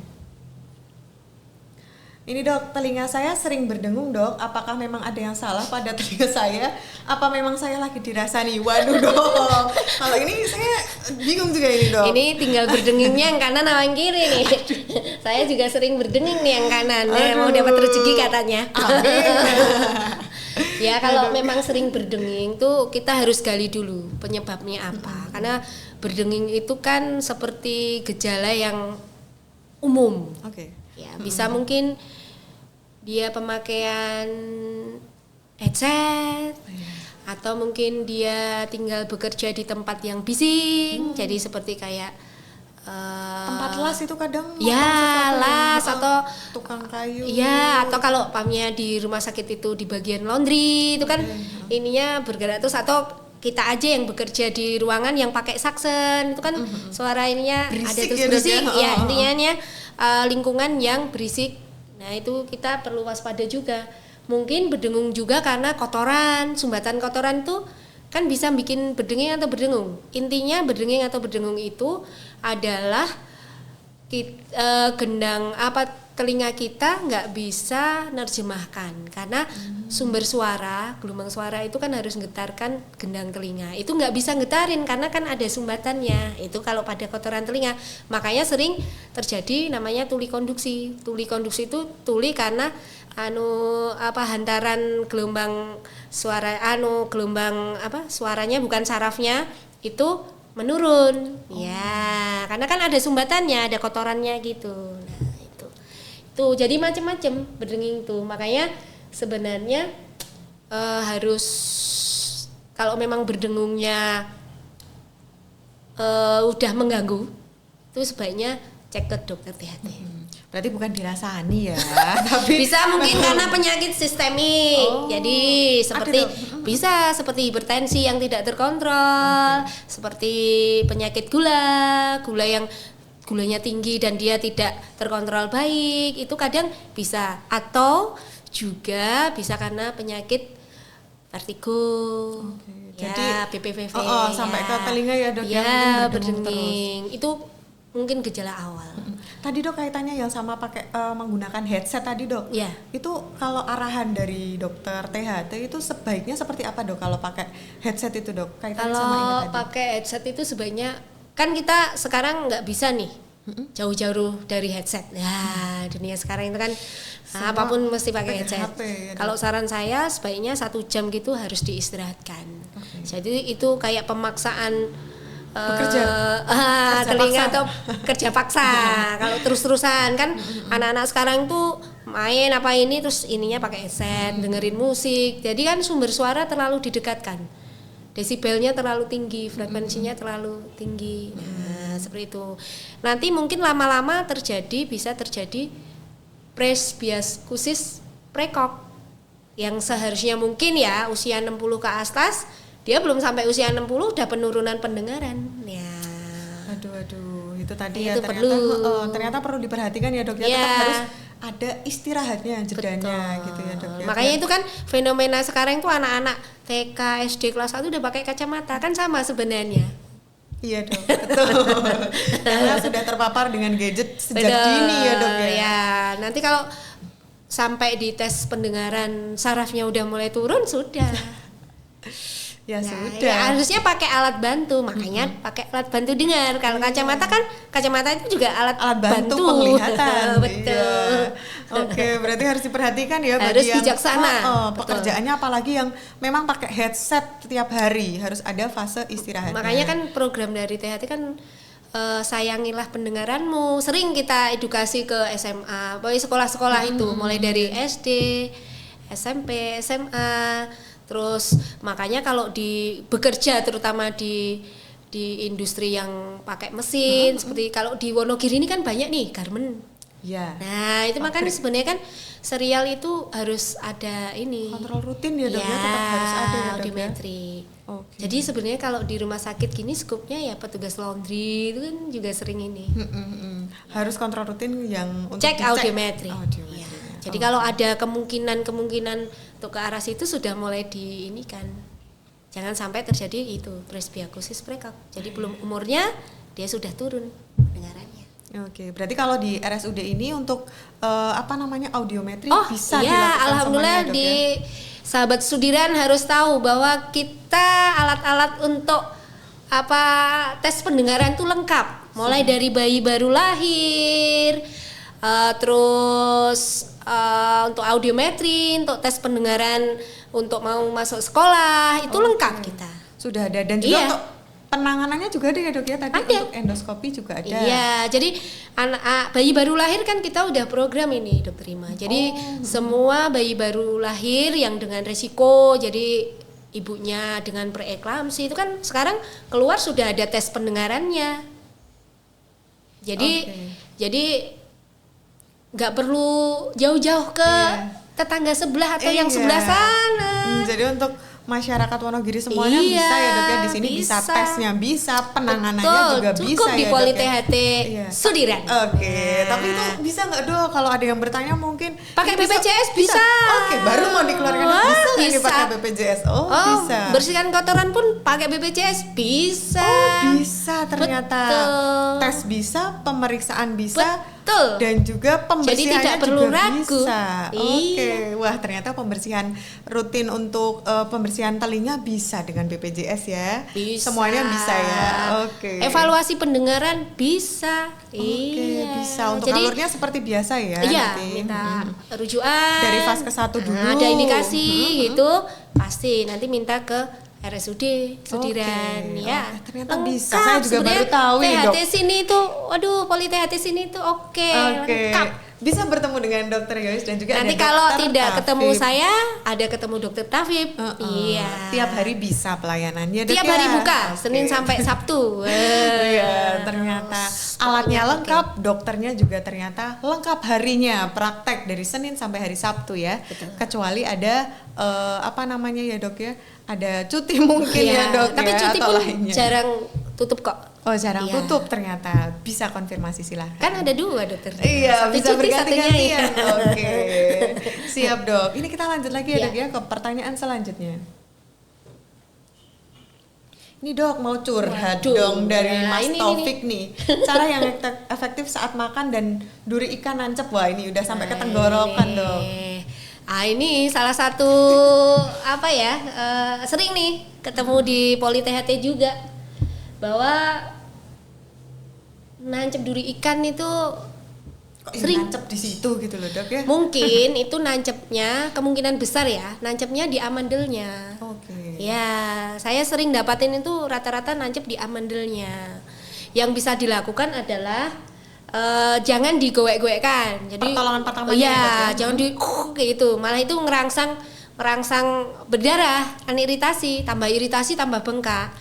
B: Ini dok, telinga saya sering berdengung dok. Apakah memang ada yang salah pada telinga saya? Apa memang saya lagi dirasani? Waduh dok, kalau ini saya bingung juga ini dok.
A: Ini tinggal berdengingnya yang kanan sama yang kiri nih. Saya juga sering berdenging nih yang kanan. Mau
B: Aduh.
A: dapat rezeki katanya.
B: Amin.
A: Ya kalau memang sering berdenging tuh kita harus gali dulu penyebabnya apa. Karena berdenging itu kan seperti gejala yang umum.
B: Oke.
A: Ya, bisa mungkin dia pemakaian headset atau mungkin dia tinggal bekerja di tempat yang bising. Jadi seperti kayak
B: Tempat las itu kadang
A: ya,
B: makan sesuatu
A: las
B: yang,
A: atau
B: tukang kayu.
A: ya, atau kalau pamnya di rumah sakit itu di bagian laundry itu kan ininya bergerak terus, atau kita aja yang bekerja di ruangan yang pakai saksen itu kan suara ininya ada
B: Berisik
A: terus
B: ya, Dok,
A: berisik
B: ya?
A: ya, intinya lingkungan yang berisik. Nah itu kita perlu waspada juga. Mungkin berdengung juga karena kotoran, sumbatan kotoran tuh kan bisa bikin berdenging atau berdengung. Intinya berdenging atau berdengung itu adalah gendang telinga kita nggak bisa nerjemahkan karena sumber suara, gelombang suara itu kan harus menggetarkan gendang telinga. Itu nggak bisa getarin karena kan ada sumbatannya. Itu kalau pada kotoran telinga. Makanya sering terjadi namanya tuli konduksi. Tuli konduksi itu tuli karena hantaran gelombang suara suaranya bukan sarafnya itu menurun. Ya, karena kan ada sumbatannya, ada kotorannya gitu. Nah, itu jadi macam-macam berdenging itu. Makanya sebenarnya harus kalau memang berdengungnya udah mengganggu, itu sebaiknya cek ke dokter THT.
B: Berarti bukan dirasani ya, tapi
A: bisa mungkin karena penyakit sistemik. Jadi bisa seperti hipertensi yang tidak terkontrol, seperti penyakit gula yang gulanya tinggi dan dia tidak terkontrol baik, itu kadang bisa. Atau juga bisa karena penyakit vertigo. Ya, BPVV.
B: Sampai ke telinga ya, Dok.
A: Ya, berdenging. Itu mungkin gejala awal.
B: Tadi Dok kaitannya yang sama pakai menggunakan headset tadi Dok.
A: Ya.
B: Itu kalau arahan dari dokter THT itu sebaiknya seperti apa Dok kalau pakai headset itu Dok? Kaitannya sama ini tadi.
A: Kalau pakai headset itu sebaiknya kan kita sekarang nggak bisa nih jauh-jauh dari headset. Nah, dunia sekarang itu kan apapun mesti pakai headset.
B: HP, ya,
A: kalau saran saya sebaiknya 1 jam gitu harus diistirahatkan. Jadi itu kayak pemaksaan
B: kerja
A: telinga
B: paksa.
A: atau kerja paksa. Kalau terus-terusan kan anak-anak sekarang tuh main apa ini terus ininya pakai headset, dengerin musik. Jadi kan sumber suara terlalu didekatkan. Desibelnya terlalu tinggi, frekuensinya terlalu tinggi. Nah, seperti itu. Nanti mungkin lama-lama bisa terjadi presbiakusis prekok yang seharusnya mungkin ya usia 60 ke atas, dia belum sampai usia 60 udah penurunan pendengaran. Ya.
B: Aduh, itu tadi
A: itu
B: ternyata perlu diperhatikan ya Dok ya. Tetap harus ada istirahatnya, jedanya. Betul. Gitu ya Dok ya.
A: Makanya itu kan fenomena sekarang tuh anak-anak TK, SD kelas 1 udah pakai kacamata, kan sama sebenarnya.
B: Iya Dok, betul. Karena sudah terpapar dengan gadget sejak dini ya Dok ya.
A: Ya, nanti kalau sampai di tes pendengaran sarafnya udah mulai turun sudah.
B: Ya sudah.
A: Ya, harusnya pakai alat bantu, makanya pakai alat bantu dengar. Kalau kacamata itu juga alat
B: bantu penglihatan.
A: Betul.
B: Iya. Oke, berarti harus diperhatikan ya
A: harus
B: bagi yang
A: bijaksana.
B: Pekerjaannya apalagi yang memang pakai headset setiap hari, harus ada fase istirahatnya.
A: Makanya kan program dari THT kan sayangilah pendengaranmu. Sering kita edukasi ke SMA, pokoknya sekolah-sekolah itu mulai dari SD, SMP, SMA. Terus makanya kalau bekerja terutama di industri yang pakai mesin seperti kalau di Wonogiri ini kan banyak nih garmen.
B: Ya.
A: Nah, itu makanya sebenarnya kan serial itu harus ada ini.
B: Kontrol rutin ya Dok ya, tetap harus ada ya Dok.
A: Audiometri.
B: Okay.
A: Jadi sebenarnya kalau di rumah sakit gini skupnya ya petugas laundry itu kan juga sering ini.
B: Harus kontrol rutin yang untuk
A: cek audiometri.
B: Ya.
A: Jadi kalau ada kemungkinan untuk ke arah situ sudah mulai diinikan. Jangan sampai terjadi itu presbiakusis prekok. Jadi belum umurnya dia sudah turun pendengarannya.
B: Oke, berarti kalau di RSUD ini untuk audiometri bisa
A: iya,
B: dilakukan
A: alhamdulillah
B: semuanya, Dok,
A: di sahabat Sudiran harus tahu bahwa kita alat-alat untuk tes pendengaran itu lengkap. Mulai dari bayi baru lahir, terus untuk audiometri, untuk tes pendengaran, untuk mau masuk sekolah itu lengkap kita.
B: Sudah ada dan juga untuk penanganannya juga ada ya Dok ya, tadi
A: ada.
B: Untuk endoskopi juga ada.
A: Iya, jadi bayi baru lahir kan kita udah program ini Dokter Rima. Jadi semua bayi baru lahir yang dengan resiko, jadi ibunya dengan preeklamsi itu kan sekarang keluar sudah ada tes pendengarannya. Jadi nggak perlu jauh-jauh ke tetangga sebelah atau yang sebelah sana.
B: Jadi untuk masyarakat Wonogiri semuanya bisa ya dok ya, di sini bisa tesnya, bisa penanganannya juga
A: cukup
B: bisa
A: di
B: ya
A: Poli
B: dok ya.
A: THT Sudiran.
B: Oke, tapi itu bisa nggak dok? Kalau ada yang bertanya mungkin
A: pakai BPJS bisa.
B: Oke, baru mau dikeluarkan bisa nggak nih pakai BPJS? Bisa.
A: Bersihkan kotoran pun pakai BPJS bisa.
B: Bisa ternyata.
A: Betul.
B: Tes bisa, pemeriksaan bisa.
A: Betul.
B: Dan juga pembersihannya
A: jadi tidak perlu
B: juga
A: ragu.
B: bisa. Oke,
A: Iya.
B: wah ternyata pembersihan rutin untuk pembersihan telinga bisa dengan BPJS ya.
A: Bisa.
B: Semuanya bisa ya. Oke.
A: Evaluasi pendengaran bisa.
B: Oke, bisa. Untuk
A: Jadi,
B: alurnya seperti biasa ya.
A: Iya,
B: nanti.
A: minta rujukan.
B: Dari fase ke-1 dulu.
A: Ada indikasi gitu, pasti nanti minta ke RSUD Sudiran ya.
B: Ternyata
A: lengkap.
B: bisa. Saya juga
A: Sebenarnya
B: baru tahu ya, Dok.
A: THT sini tuh, waduh, Poli THT sini tuh oke. Lengkap.
B: Bisa bertemu dengan Dokter Yoyus dan juga
A: Nanti
B: ada
A: kalau
B: Dokter
A: tidak
B: Tafib.
A: ketemu saya, ada ketemu Dokter Tafib. Iya.
B: Tiap hari bisa pelayanannya. Dok,
A: Tiap
B: ya?
A: hari buka,
B: Oke.
A: Senin sampai Sabtu.
B: Iya, ternyata alatnya lengkap, dokternya juga ternyata lengkap harinya, praktek dari Senin sampai hari Sabtu ya.
A: Betul.
B: Kecuali ada apa namanya ya dok ya, ada cuti mungkin ya dok
A: Tapi
B: ya,
A: cuti
B: atau
A: pun
B: lainnya.
A: jarang tutup kok.
B: Oh jarang
A: Iya.
B: tutup ternyata, bisa konfirmasi silahkan.
A: Kan ada 2 dokter.
B: Iya,
A: Satu
B: bisa
A: cuti, satunya
B: berganti-gantian.
A: ya.
B: Oke, siap dok. Ini kita lanjut lagi ya
A: Iya.
B: dok ya ke pertanyaan selanjutnya. Ini dok mau curhat
A: Waduh,
B: dong dari
A: nah,
B: Mas
A: ini
B: Taufik nih. Cara yang efektif saat makan dan duri ikan nancep. Wah ini udah sampai ke tenggorokan dok.
A: Ini salah satu apa ya, sering nih ketemu di Poli THT juga, bahwa nancep duri ikan itu
B: Kok ini
A: sering.
B: nancep di situ gitu loh dok ya.
A: Mungkin itu nancepnya, kemungkinan besar ya, nancepnya di amandelnya.
B: Oke.
A: Ya, saya sering dapatin itu rata-rata nancep di amandelnya. Yang bisa dilakukan adalah jangan digoek-goekkan. Jadi
B: Pertolongan pertamanya
A: iya,
B: ya, Dok, ya?
A: jangan di kayak gitu. Malah itu ngerangsang berdarah, kan iritasi, tambah bengkak.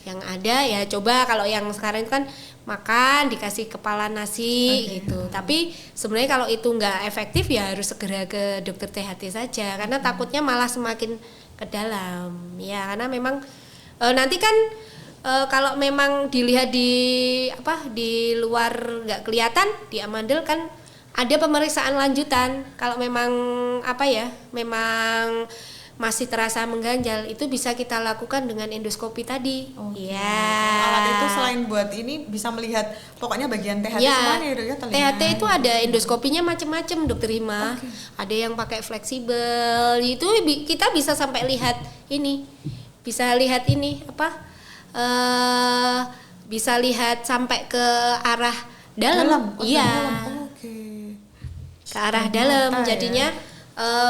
A: Yang ada ya coba kalau yang sekarang itu kan makan dikasih kepala nasi gitu. Tapi sebenarnya kalau itu nggak efektif ya harus segera ke dokter THT saja, karena takutnya malah semakin ke dalam. Ya karena memang nanti kan kalau memang dilihat di luar nggak kelihatan, di amandel kan ada pemeriksaan lanjutan. Kalau memang memang masih terasa mengganjal, itu bisa kita lakukan dengan endoskopi tadi. Iya.
B: Alat itu selain buat ini bisa melihat pokoknya bagian THT
A: Ya,
B: semuanya ya dok ya, telinga.
A: THT itu ada endoskopinya macam-macam dokter Hima. Ada yang pakai fleksibel, itu kita bisa sampai lihat ini. Bisa lihat ini bisa lihat sampai ke arah dalam. Iya.
B: Dalam. Oke.
A: Ke arah dalam, jadinya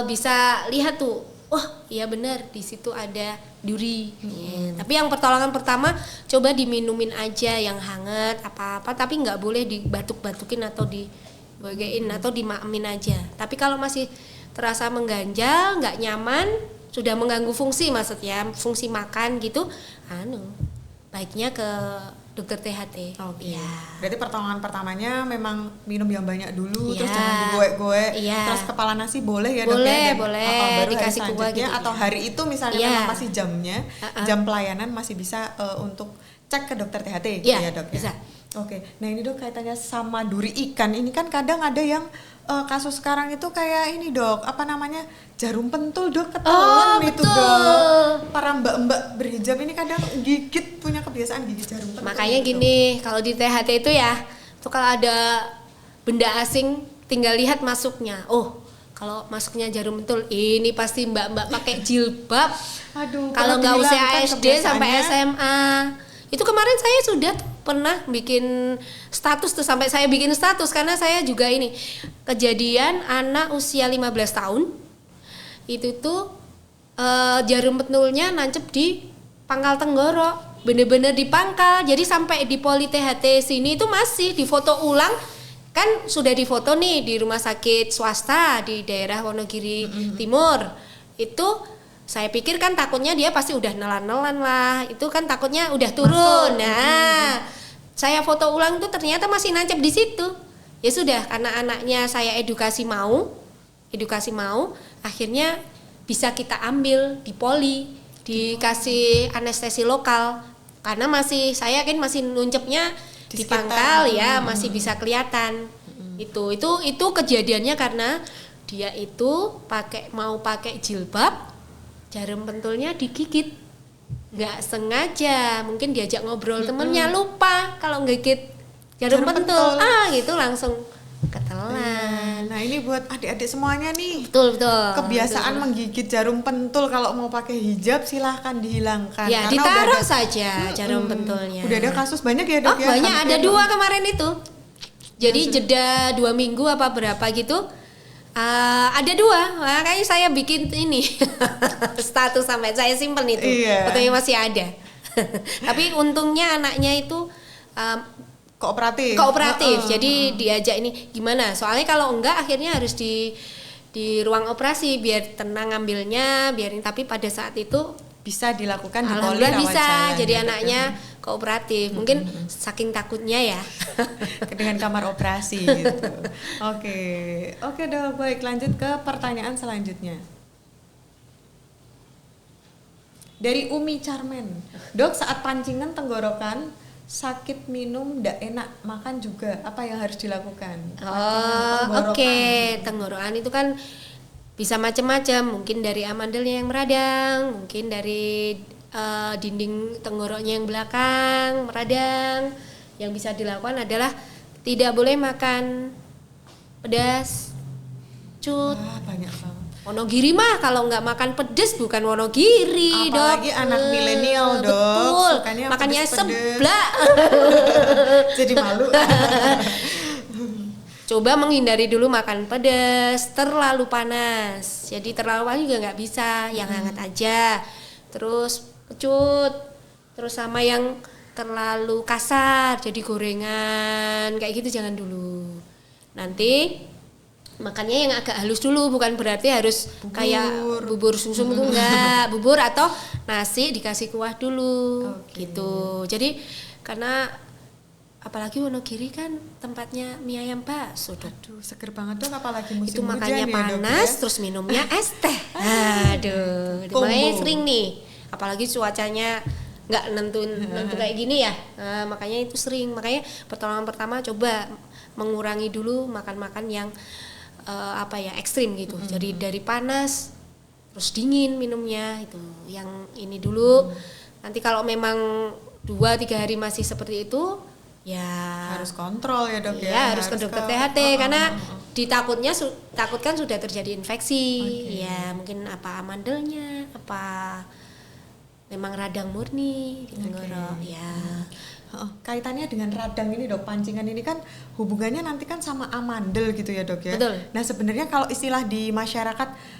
A: bisa lihat tuh. Wah, iya benar di situ ada duri. Ya, tapi yang pertolongan pertama coba diminumin aja yang hangat apa-apa, tapi nggak boleh dibatuk-batukin atau digogein atau dimaemin aja. Tapi kalau masih terasa mengganjal, nggak nyaman, sudah mengganggu fungsi maksudnya, fungsi makan gitu, baiknya ke dokter THT.
B: Oke.
A: Ya.
B: Berarti pertolongan pertamanya memang minum yang banyak dulu,
A: Iya.
B: terus jangan digoek-goek,
A: Iya.
B: terus kepala nasi boleh ya dok
A: Boleh,
B: ya? Dan
A: boleh,
B: baru hari
A: dikasih kuah
B: selanjutnya
A: gitu,
B: atau
A: iya.
B: hari itu misalnya
A: Iya.
B: memang masih jamnya, jam pelayanan masih bisa untuk cek ke dokter THT gitu
A: Iya,
B: ya dok ya?
A: bisa.
B: Oke, nah ini dok kaitannya sama duri ikan, ini kan kadang ada yang kasus sekarang itu kayak ini dok, apa namanya, jarum pentul dok, ketahuan itu
A: betul.
B: dok. Para mbak-mbak berhijab ini kadang gigit, punya kebiasaan gigit jarum pentul.
A: Makanya
B: gitu.
A: gini, kalau di THT itu ya, tuh kalau ada benda asing tinggal lihat masuknya. Oh, kalau masuknya jarum pentul, ini pasti mbak-mbak pakai jilbab.
B: Aduh,
A: Kalau nggak usia
B: dihilangkan
A: SD sampai
B: kebiasaannya.
A: SMA. Itu kemarin saya sudah pernah bikin status tuh, sampai saya bikin status karena saya juga ini kejadian anak usia 15 tahun itu tuh jarum pentulnya nancep di pangkal tenggorok, bener-bener di pangkal. Jadi sampai di Poli THT sini itu masih difoto ulang, kan sudah difoto nih di rumah sakit swasta di daerah Wonogiri Timur. Itu saya pikir kan takutnya dia pasti udah nelan-nelan lah, itu kan takutnya udah turun. Nah, saya foto ulang tuh ternyata masih nancep di situ. Ya sudah, karena anaknya saya edukasi mau, akhirnya bisa kita ambil di Poli, dikasih anestesi lokal karena saya kan masih nuncepnya di
B: sekitar,
A: pangkal ya, masih bisa kelihatan. Itu kejadiannya karena dia itu mau pakai jilbab, jarum pentulnya digigit. Nggak sengaja, mungkin diajak ngobrol temennya, lupa kalau gigit jarum pentul. Gitu langsung ketelan.
B: Nah, ini buat adik-adik semuanya nih.
A: Betul.
B: Kebiasaan menggigit jarum pentul kalau mau pakai hijab silahkan dihilangkan.
A: Ya, ditaruh saja jarum pentulnya.
B: Udah ada kasus banyak ya, Dok? Ya?
A: Banyak, ada 2 kemarin itu. Jadi jeda 2 minggu apa berapa gitu. Ada 2, makanya saya bikin ini status sampai saya simpen itu. Fotonya masih ada. Tapi untungnya anaknya itu kooperatif. Jadi diajak ini gimana? Soalnya kalau enggak akhirnya harus di ruang operasi biar tenang ngambilnya, tapi pada saat itu
B: bisa dilakukan di
A: poli rawat bisa jalan, jadi gitu. Anaknya kooperatif. Mungkin saking takutnya ya
B: dengan kamar operasi gitu. Oke, Dok, baik, lanjut ke pertanyaan selanjutnya. Dari Umi Charmen. Dok, saat pancingan tenggorokan sakit, minum ndak enak, makan juga, apa yang harus dilakukan?
A: Tenggorokan itu kan bisa macam-macam, mungkin dari amandelnya yang meradang, mungkin dari dinding tenggoroknya yang belakang meradang. Yang bisa dilakukan adalah tidak boleh makan pedas, cut.
B: Banyak banget.
A: Wonogiri mah kalau nggak makan pedes bukan Wonogiri,
B: apalagi
A: Dok.
B: Anak milenial, Dok.
A: Betul.
B: Sukanya
A: makannya seblak.
B: Jadi malu.
A: Coba menghindari dulu makan pedas, terlalu panas. Jadi terlalu panas juga nggak bisa, yang hangat aja. Terus kecut, terus sama yang terlalu kasar, jadi gorengan, kayak gitu jangan dulu. Nanti makannya yang agak halus dulu, bukan berarti harus kayak bubur sumsum itu enggak, bubur atau nasi dikasih kuah dulu, gitu. Jadi karena apalagi Wonogiri kan tempatnya mie ayam bakso, Dok.
B: Aduh, seger banget, Dok, apalagi musim
A: itu
B: hujan
A: makannya
B: ya,
A: panas,
B: Dok, ya?
A: terus minumnya es teh. Aduh, makanya sering nih, apalagi cuacanya nggak nentu kayak gini ya. Makanya itu sering, makanya pertolongan pertama coba mengurangi dulu makan-makan yang ekstrim gitu. Jadi dari panas terus dingin minumnya, itu yang ini dulu. Nanti kalau memang 2-3 hari masih seperti itu ya
B: harus kontrol ya, Dok, ya.
A: Harus ke dokter THT karena takutkan sudah terjadi infeksi. Ya mungkin apa amandelnya, apa memang radang murni gitu, ya.
B: Kaitannya dengan radang ini, Dok, pancingan ini kan hubungannya nanti kan sama amandel gitu ya, Dok, ya.
A: Betul.
B: Nah, sebenarnya kalau istilah di masyarakat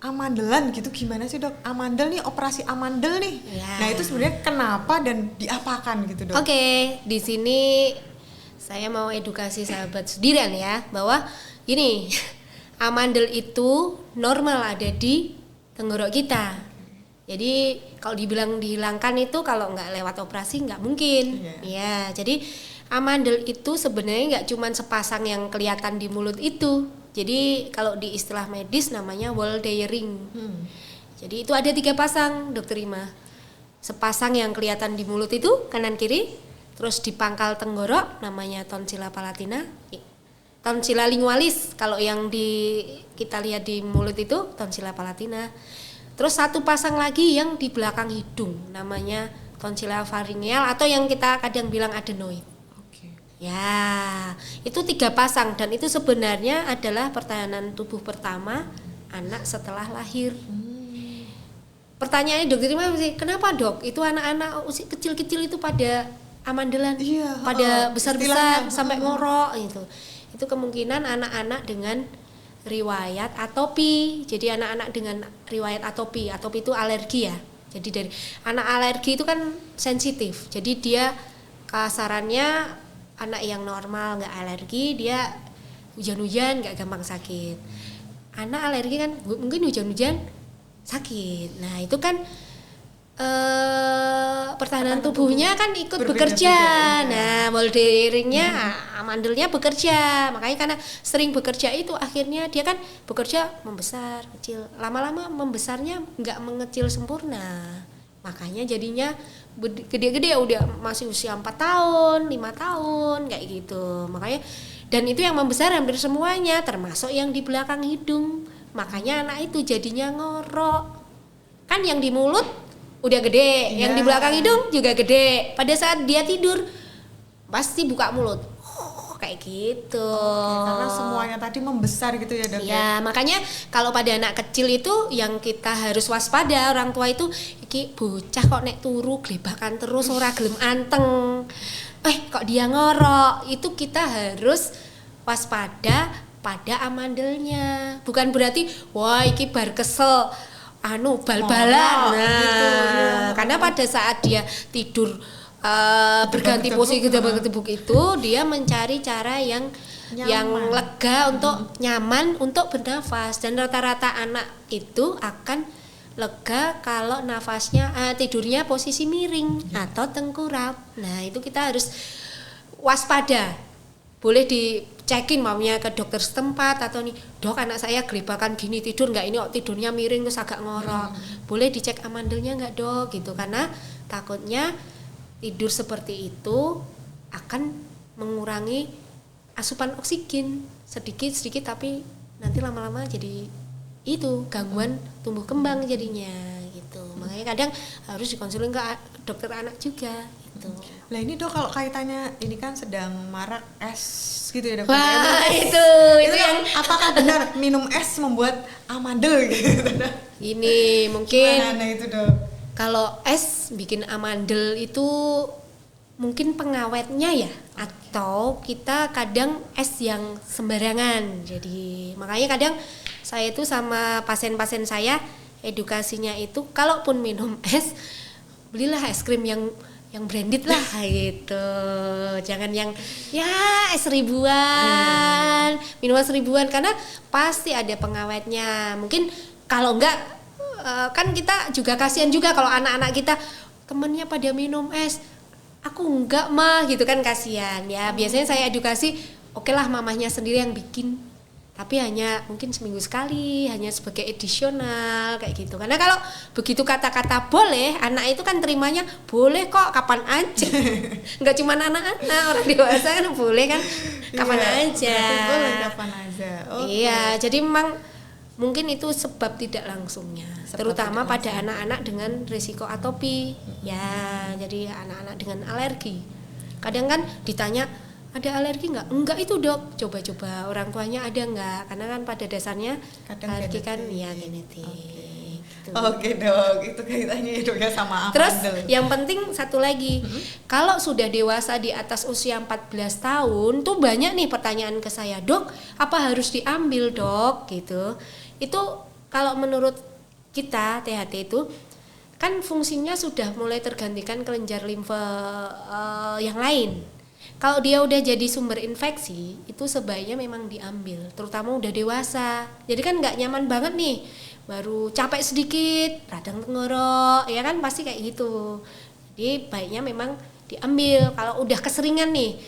B: amandelan gitu gimana sih, Dok? Amandel nih, operasi amandel nih. Ya. Nah, itu sebenarnya kenapa dan diapakan gitu, Dok?
A: Di sini saya mau edukasi sahabat sudiran ya, bahwa gini, amandel itu normal ada di tenggorok kita. Jadi kalau dibilang dihilangkan itu kalau nggak lewat operasi nggak mungkin. Ya, jadi amandel itu sebenarnya nggak cuma sepasang yang kelihatan di mulut itu. Jadi kalau di istilah medis namanya Waldeyering. Jadi itu ada 3 pasang, Dokter Ima. Sepasang yang kelihatan di mulut itu kanan kiri, terus di pangkal tenggorok namanya tonsilla palatina, tonsilla lingualis. Kalau yang kita lihat di mulut itu tonsilla palatina. Terus 1 pasang lagi yang di belakang hidung namanya tonsilla pharyngeal atau yang kita kadang bilang adenoid. Ya, itu 3 pasang dan itu sebenarnya adalah pertahanan tubuh pertama anak setelah lahir. Pertanyaannya, Dokter Ima, kenapa, Dok? Itu anak-anak usia kecil-kecil itu pada amandelan, pada besar-besar sampai ngorok gitu. Itu kemungkinan anak-anak dengan riwayat atopi. Jadi anak-anak dengan riwayat atopi itu alergi ya. Jadi dari anak alergi itu kan sensitif. Jadi dia kasarannya anak yang normal nggak alergi, dia hujan-hujan nggak gampang sakit. Anak alergi kan mungkin hujan-hujan sakit. Nah itu kan pertahanan tubuhnya kan ikut bekerja.
B: Berbeda-beda,
A: Nah, molderingnya amandelnya bekerja. Makanya karena sering bekerja itu akhirnya dia kan bekerja membesar, kecil. Lama-lama membesarnya nggak mengecil sempurna. Makanya jadinya gede-gede udah masih usia 4 tahun, 5 tahun kayak gitu. Makanya dan itu yang membesar hampir semuanya termasuk yang di belakang hidung. Makanya anak itu jadinya ngorok. Kan yang di mulut udah gede, yang di belakang hidung juga gede. Pada saat dia tidur pasti buka mulut, kayak gitu.
B: Karena semuanya tadi membesar gitu ya, Dok.
A: Ya, makanya kalau pada anak kecil itu yang kita harus waspada orang tua itu, iki bocah kok nek turu glebakan terus ora gelem anteng. Kok dia ngorok, itu kita harus waspada pada amandelnya. Bukan berarti wah iki bar kesel bal-balan.
B: Gitu, ya.
A: Karena pada saat dia tidur berganti posisi gebuk itu dia mencari cara yang lega untuk nyaman untuk bernafas, dan rata-rata anak itu akan lega kalau nafasnya tidurnya posisi miring atau tengkurap. Nah, itu kita harus waspada. Boleh dicekin maunya ke dokter setempat atau nih, dok anak saya gelebakan gini tidur nggak, ini tidurnya miring terus agak ngorok. Boleh dicek amandelnya nggak dok gitu, karena takutnya tidur seperti itu akan mengurangi asupan oksigen sedikit tapi nanti lama-lama jadi itu gangguan tumbuh kembang jadinya gitu. Makanya kadang harus dikonsulin ke dokter anak juga gitu.
B: Lah ini Dok, kalau kaitannya ini kan sedang marak es gitu ya, Dok.
A: Wah, itu yang
B: apakah benar minum es membuat amandel gitu?
A: ini mungkin
B: Gimana itu, Dok?
A: kalau es bikin amandel itu mungkin pengawetnya ya, atau kita kadang es yang sembarangan. Jadi makanya kadang saya itu sama pasien-pasien saya edukasinya itu kalaupun minum es, belilah es krim yang branded lah gitu. Jangan yang ya es ribuan, minuman seribuan, karena pasti ada pengawetnya. Mungkin kalau enggak kan kita juga kasihan juga kalau anak-anak kita temennya pada minum es, aku enggak mah gitu kan, kasihan ya. Biasanya saya edukasi, oke lah mamahnya sendiri yang bikin, tapi hanya mungkin seminggu sekali, hanya sebagai edisional kayak gitu. Karena kalau begitu kata-kata boleh, anak itu kan terimanya boleh kok kapan aja. Enggak cuma anak-anak, orang dewasa kan boleh kan kapan aja.
B: Boleh kapan aja.
A: Iya, jadi memang mungkin itu sebab tidak langsungnya, terutama pada anak-anak dengan risiko atopi. Ya, jadi anak-anak dengan alergi. Kadang kan ditanya, ada alergi nggak? Enggak itu dok, coba-coba orang tuanya ada nggak? Karena kan pada dasarnya kadang alergi genetik. Kan ya genetik.
B: Oke dok, itu kaitannya dok ya sama amandel.
A: Terus yang penting satu lagi, kalau sudah dewasa di atas usia 14 tahun tuh banyak nih pertanyaan ke saya, dok apa harus diambil dok gitu. Itu kalau menurut kita THT itu kan fungsinya sudah mulai tergantikan kelenjar limfe yang lain. Kalau dia udah jadi sumber infeksi, itu sebaiknya memang diambil, terutama udah dewasa. Jadi kan nggak nyaman banget nih, baru capek sedikit, radang tenggorok, ya kan pasti kayak gitu. Jadi baiknya memang diambil. Kalau udah keseringan nih,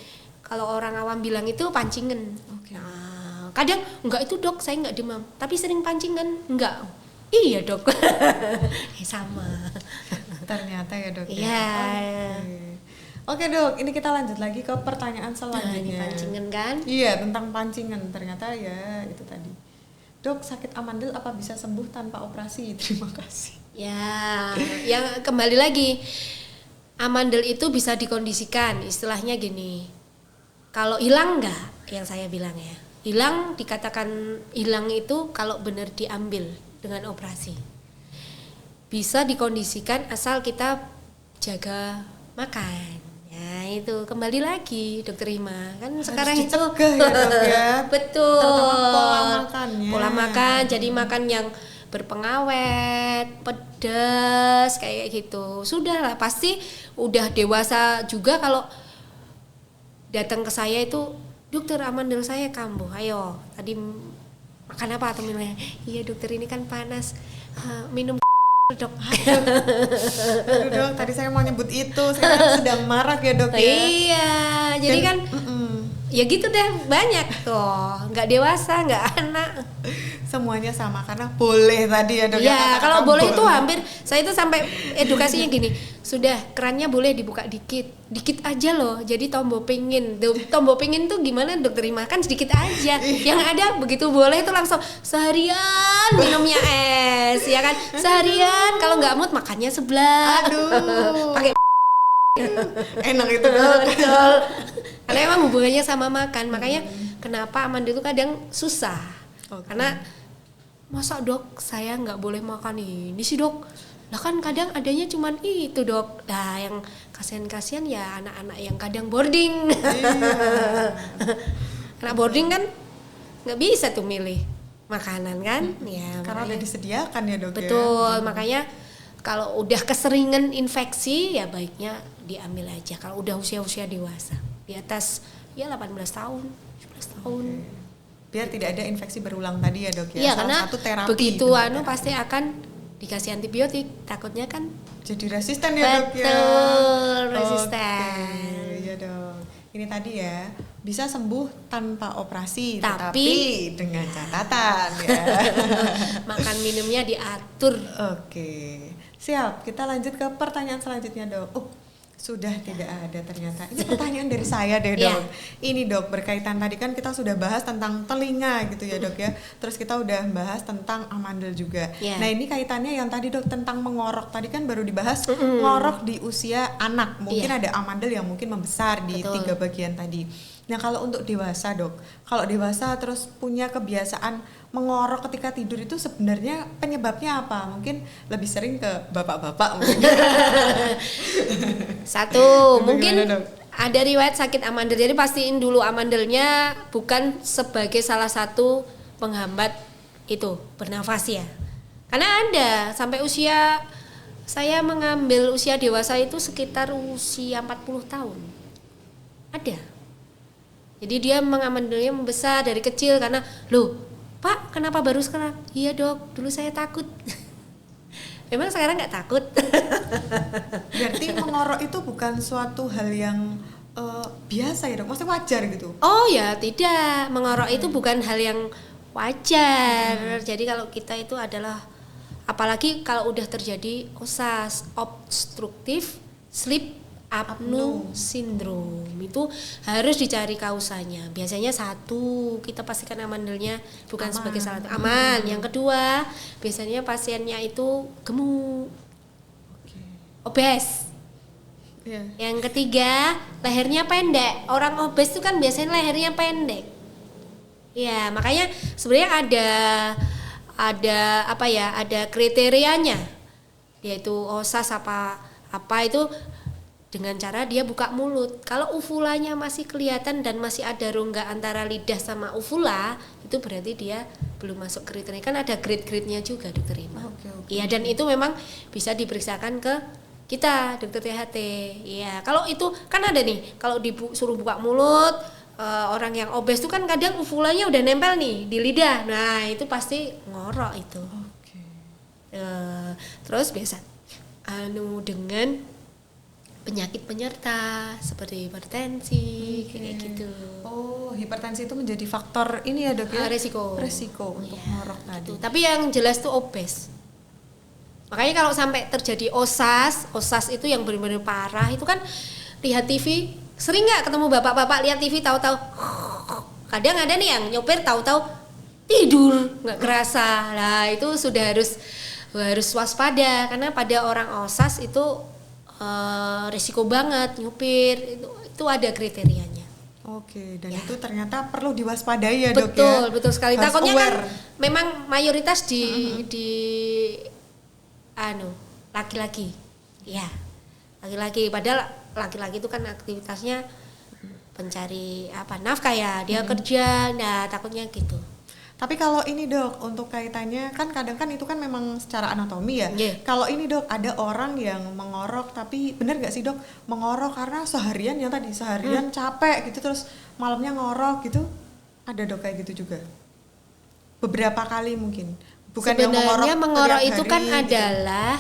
A: kalau orang awam bilang itu pancingan. Nah, kadang enggak itu dok, saya nggak demam, tapi sering pancingan, enggak. Iya dok, sama.
B: Ternyata ya dok.
A: Iya.
B: Oke dok, ini kita lanjut lagi ke pertanyaan selanjutnya.
A: Ini pancingan kan?
B: Iya, tentang pancingan. Ternyata ya itu tadi. Dok, sakit amandel apa bisa sembuh tanpa operasi? Terima kasih.
A: Ya, yang kembali lagi, amandel itu bisa dikondisikan. Istilahnya gini, kalau hilang enggak, yang saya bilang ya, hilang, dikatakan hilang itu kalau benar diambil dengan operasi. Bisa dikondisikan asal kita jaga makan. Nah itu kembali lagi dokter Rima kan harus sekarang itu
B: ya, dok, ya.
A: Betul,
B: pola makannya.
A: Pola makan, jadi makan yang berpengawet, pedas kayak gitu. Sudah lah, pasti udah dewasa juga kalau datang ke saya itu, dokter amandel saya kambuh, ayo tadi makan apa atau minumnya? Iya dokter ini kan panas, minum dok.
B: Aduh dok, tadi saya mau nyebut itu, sekarang sedang marak ya dok ya.
A: Iya, jadi kan ya gitu deh, banyak tuh, nggak dewasa, nggak anak.
B: Semuanya sama karena boleh tadi ya dok.
A: Ya kalau boleh itu hampir, saya itu sampai edukasinya gini, sudah kerannya boleh dibuka dikit aja loh. Jadi tombol pingin tuh gimana dok, terima kan sedikit aja. Yang ada begitu boleh itu langsung seharian minumnya es, ya kan, seharian. Kalau nggak mood makannya sebelah.
B: Aduh.
A: Pakai
B: enak itu dok.
A: betul. Karena emang hubungannya sama makan, makanya kenapa amandel itu kadang susah. Karena masa dok saya nggak boleh makan ini sih dok, lah kan kadang adanya cuman itu dok. Nah yang kasihan ya anak-anak yang kadang boarding. Anak boarding kan nggak bisa tuh milih makanan kan, ya
B: Karena udah disediakan ya dok.
A: betul,
B: ya?
A: makanya kalau udah keseringan infeksi ya baiknya diambil aja kalau udah usia dewasa di atas ya 18 tahun 17 tahun.
B: Biar tidak ada infeksi berulang tadi ya dok ya.
A: Iya,
B: Salah
A: karena
B: satu terapi
A: begitu
B: terapi.
A: pasti akan dikasih antibiotik, takutnya kan
B: Jadi resisten ya dok ya.
A: betul resisten.
B: Oke, ya dok. Ini tadi ya bisa sembuh tanpa operasi,
A: Tapi
B: tetapi dengan catatan ya.
A: Makan minumnya diatur.
B: Oke, siap. Kita lanjut ke pertanyaan selanjutnya dok. Sudah tidak ada ternyata. Ini pertanyaan dari saya deh dok. Ini dok berkaitan tadi kan kita sudah bahas tentang telinga gitu ya dok ya. Terus kita udah bahas tentang amandel juga. Nah ini kaitannya yang tadi dok tentang mengorok. Tadi kan baru dibahas ngorok di usia anak. Mungkin ada amandel yang mungkin membesar di 3 bagian tadi. Nah kalau untuk dewasa dok, kalau dewasa terus punya kebiasaan mengorok ketika tidur itu sebenarnya penyebabnya apa? Mungkin lebih sering ke bapak-bapak mungkin.
A: Satu, mungkin ada riwayat sakit amandel. Jadi pastiin dulu amandelnya bukan sebagai salah satu penghambat itu bernafas ya. Karena ada sampai usia saya mengambil usia dewasa itu sekitar usia 40 tahun. Ada. Jadi dia mengamandelnya membesar dari kecil karena loh, Pak, kenapa baru sekarang? Iya dok, dulu saya takut. Memang sekarang nggak takut.
B: Berarti mengorok itu bukan suatu hal yang biasa ya dok? Maksudnya wajar gitu?
A: Oh ya tidak, mengorok itu bukan hal yang wajar. Jadi kalau kita itu adalah, apalagi kalau udah terjadi OSAS, obstructive sleep apnea syndrome, itu harus dicari kausanya. Biasanya satu, kita pastikan amandelnya bukan sebagai salah satu aman. Yang kedua, biasanya pasiennya itu gemuk, obes. Yang ketiga, lehernya pendek. Orang obes itu kan biasanya lehernya pendek. Ya, makanya sebenarnya ada kriterianya. Yaitu OSAS apa itu dengan cara dia buka mulut. Kalau uvulanya masih kelihatan dan masih ada rongga antara lidah sama uvula, itu berarti dia belum masuk kriteria. Kan ada grade-grade-nya juga dokter Ima. Iya, dan itu memang bisa diperiksakan ke kita dokter THT. Iya, kalau itu kan ada nih, kalau disuruh buka mulut, orang yang obes itu kan kadang uvulanya udah nempel nih di lidah. Nah, itu pasti ngorok itu. Terus biasa dengan penyakit penyerta seperti hipertensi kayak gitu.
B: Oh, hipertensi itu menjadi faktor ini ya dok ya?
A: Resiko
B: untuk ngorok tadi.
A: Tapi yang jelas tuh obes. Makanya kalau sampai terjadi OSAS itu yang benar-benar parah itu kan lihat TV, sering nggak ketemu bapak-bapak lihat TV tahu-tahu kadang ada nih yang nyopir tahu-tahu tidur nggak kerasa. Lah itu sudah harus waspada karena pada orang OSAS itu risiko banget nyupir, itu ada kriterianya.
B: Dan itu ternyata perlu diwaspadai ya dok ya.
A: Betul sekali. Takutnya kan memang mayoritas di laki-laki. Ya, laki-laki. Padahal laki-laki itu kan aktivitasnya pencari nafkah ya, dia kerja. Nah, takutnya gitu.
B: Tapi kalau ini dok, untuk kaitannya kan kadang kan itu kan memang secara anatomi ya. Kalau ini dok, ada orang yang mengorok tapi benar nggak sih dok, mengorok karena seharian capek gitu terus malamnya ngorok gitu, ada dok kayak gitu juga? Beberapa kali mungkin, Bukan yang
A: sebenarnya mengorok itu kan
B: gitu.
A: adalah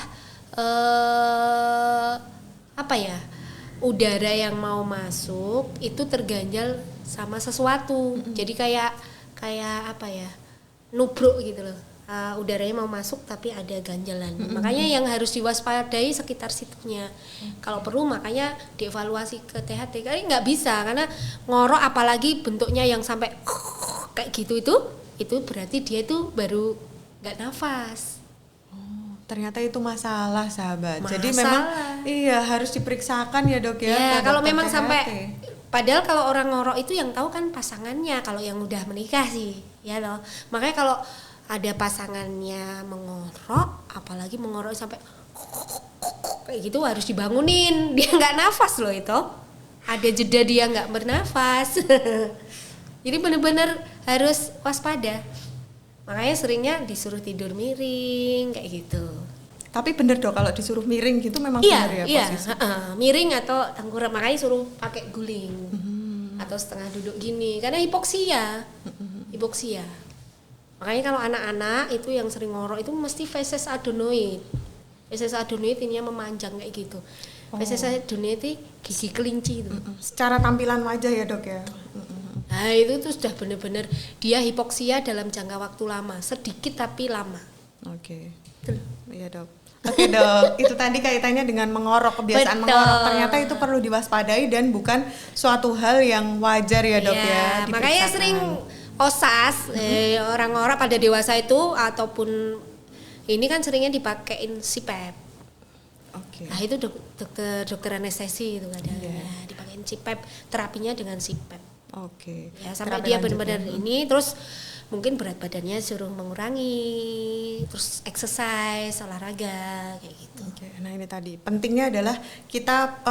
A: apa ya, udara yang mau masuk itu terganjal sama sesuatu. Jadi kayak apa ya, nubruk gitu loh. Udaranya mau masuk tapi ada ganjalan. Makanya yang harus diwaspadai sekitar situnya. Kalau perlu makanya dievaluasi ke THT. Kali nggak bisa karena ngorok apalagi bentuknya yang sampai kayak gitu itu berarti dia itu baru nggak nafas.
B: Ternyata itu masalah sahabat.
A: Masalah.
B: Jadi memang iya harus diperiksakan ya dok ya.
A: Ya kalau
B: dokter
A: memang
B: THT.
A: sampai padahal kalau orang ngorok itu yang tahu kan pasangannya, kalau yang udah menikah sih ya loh. Makanya kalau ada pasangannya mengorok, apalagi mengorok sampai kayak gitu harus dibangunin. Dia nggak nafas loh itu. Ada jeda dia nggak bernafas. Jadi benar-benar harus waspada. Makanya seringnya disuruh tidur miring kayak gitu.
B: Tapi bener dok kalau disuruh miring gitu memang
A: Iya,
B: benar ya
A: iya,
B: posisi.
A: miring atau tengkurap, makanya suruh pakai guling atau setengah duduk gini karena hipoksia. Makanya kalau anak-anak itu yang sering ngorok itu mesti feses adenoid. Feses adenoid ini memanjang kayak gitu. Feses adenoid itu gigi kelinci itu.
B: Secara tampilan wajah ya dok ya.
A: Nah itu tuh sudah benar-benar dia hipoksia dalam jangka waktu lama, sedikit tapi lama.
B: Oke. Iya dok. Oke dok, itu tadi kaitannya dengan mengorok, kebiasaan
A: Betul.
B: mengorok. Ternyata itu perlu diwaspadai dan bukan suatu hal yang wajar ya dok ya.
A: Makanya
B: diperiksakan.
A: sering osas orang ngorok pada dewasa itu ataupun ini kan seringnya dipakein CPAP.
B: Oke.
A: Nah itu dokter anestesi itu kadang dipakein CPAP, terapinya dengan CPAP.
B: Oke.
A: Ya sampai
B: Terapi
A: dia
B: lanjut
A: benar-benar
B: ya.
A: ini terus mungkin berat badannya suruh mengurangi, terus exercise, olahraga kayak gitu.
B: Oke, nah ini tadi pentingnya adalah kita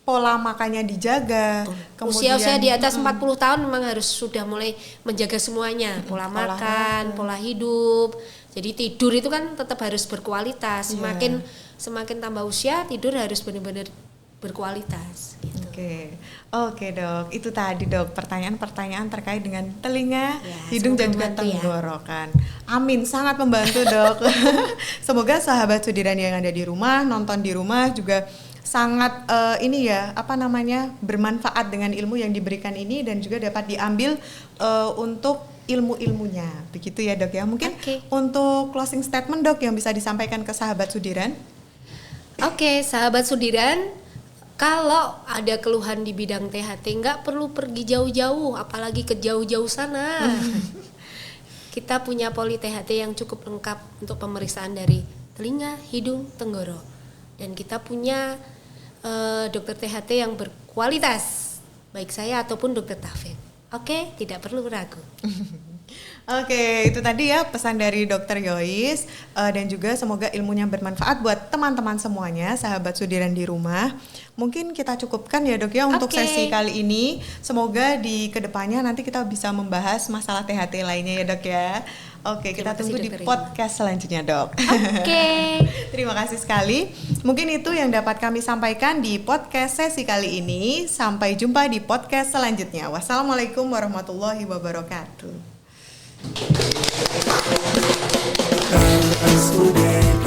B: pola makannya dijaga.
A: Usia-usia di atas 40 tahun memang harus sudah mulai menjaga semuanya, pola makan, pola hidup. Jadi tidur itu kan tetap harus berkualitas. Semakin tambah usia, tidur harus benar-benar berkualitas gitu.
B: Oke dok, itu tadi dok pertanyaan-pertanyaan terkait dengan telinga, hidung dan juga tenggorokan. Amin, sangat membantu dok. Semoga sahabat Sudiran yang ada di rumah, nonton di rumah juga sangat bermanfaat dengan ilmu yang diberikan ini dan juga dapat diambil untuk ilmu-ilmunya. Begitu ya dok ya. Mungkin untuk closing statement dok yang bisa disampaikan ke sahabat Sudiran.
A: Oke, sahabat Sudiran, kalau ada keluhan di bidang THT nggak perlu pergi jauh-jauh, apalagi ke jauh-jauh sana. Kita punya poli THT yang cukup lengkap untuk pemeriksaan dari telinga, hidung, tenggorok. Dan kita punya dokter THT yang berkualitas, baik saya ataupun dokter Taufik. Oke, tidak perlu ragu.
B: Oke, itu tadi ya pesan dari Dr. Yois dan juga semoga ilmunya bermanfaat buat teman-teman semuanya, sahabat Sudiran di rumah. Mungkin kita cukupkan ya dok ya untuk sesi kali ini. Semoga di kedepannya nanti kita bisa membahas masalah THT lainnya ya dok ya. Oke, kita tunggu di podcast selanjutnya dok. Terima kasih sekali. Mungkin itu yang dapat kami sampaikan di podcast sesi kali ini. Sampai jumpa di podcast selanjutnya. Wassalamualaikum warahmatullahi wabarakatuh.
C: Student,